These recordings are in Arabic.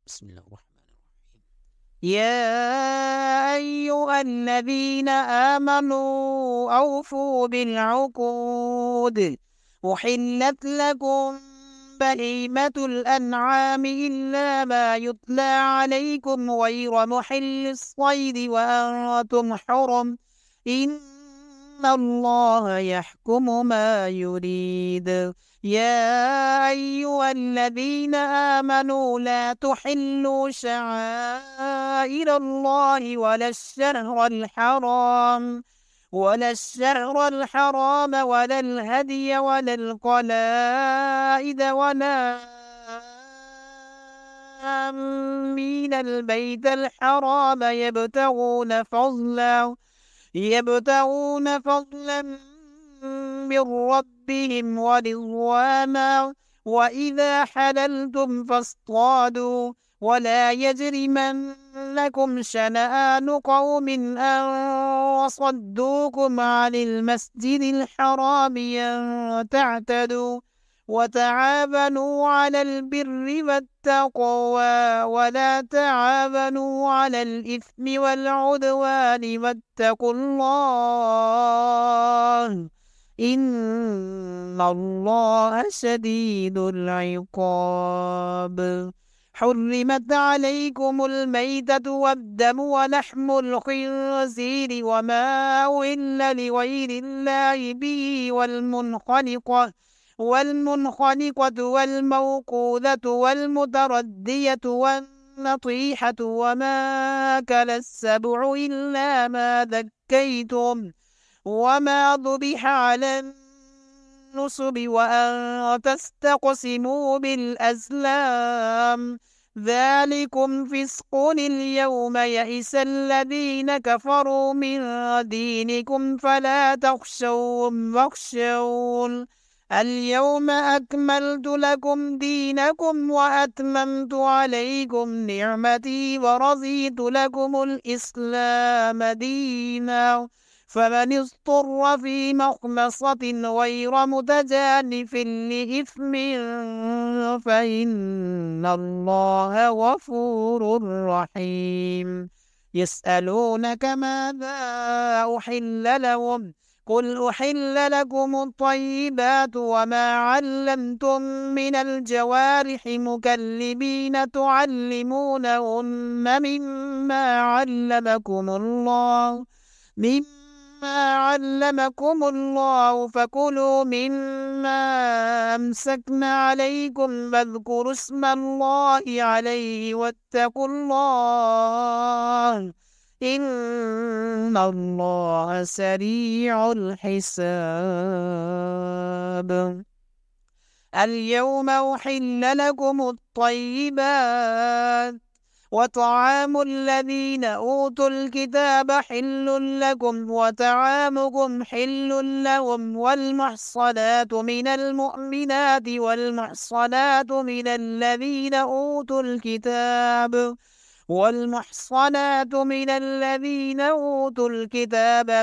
بسم الله الرحمن الرحيم. يا أيها الذين آمنوا أوفوا بالعقود. أحلت لكم بهيمة الأنعام إلا ما يتلى عليكم غير محل الصيد وأنتم حرم. إن الله يحكم ما يريد. يا أيها الذين آمنوا لا تحلوا شعائر الله ولا الشهر الحرام ولا الهدي ولا القلائد ولا آمين البيت الحرام يبتغون فضلا من ربهم ورضوانا. وإذا حللتم فاصطادوا ولا يجرمنكم شنآن قوم أن صدوكم عن المسجد الحرام أن تعتدوا. وتعاونوا على البر والتقوى ولا تعاونوا على الإثم والعدوان واتقوا الله إن الله شديد العقاب. حرمت عليكم الميتة والدم ولحم الخنزير وما أهل لغير الله به والمنخنقة والموقوذة والمتردية والنطيحة وما أكل السبع إلا ما ذكيتم وما ذبح على النصب وأن تستقسموا بالأزلام ذلكم فسق. اليوم يئس الذين كفروا من دينكم فلا تخشوهم واخشون. اليوم أكملت لكم دينكم وأتممت عليكم نعمتي ورضيت لكم الإسلام دينا. فمن اضطر في مخمصة غير متجانف لإثم فإن الله غفور رحيم. يسألونك ماذا أحل لهم قل أحل لكم الطيبات وما علمتم من الجوارح مكلبين تعلمونهن مما علمكم الله فكلوا مما أمسكنا عليكم واذكروا اسم الله عليه واتقوا الله إن الله سريع الحساب. اليوم أحل لكم الطيبات وطعام الذين أوتوا الكتاب حل لكم وطعامكم حل لهم والمحصنات من المؤمنات والمحصنات من الذين أوتوا الكتاب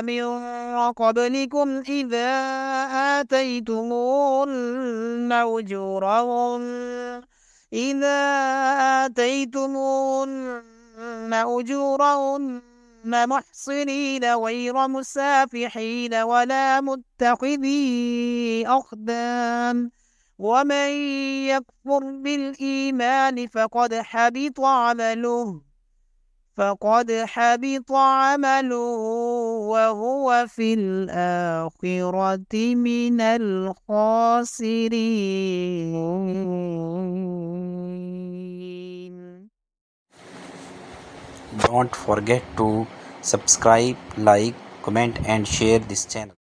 من قبلكم إذا آتيتموهن أجورهن محصنين غير مسافحين ولا متخذي أخدان. ومن يكفر بالإيمان فقد حبط عمله وهو في الآخرة من الخاسرين. Don't forget to subscribe, like, comment, and share this channel.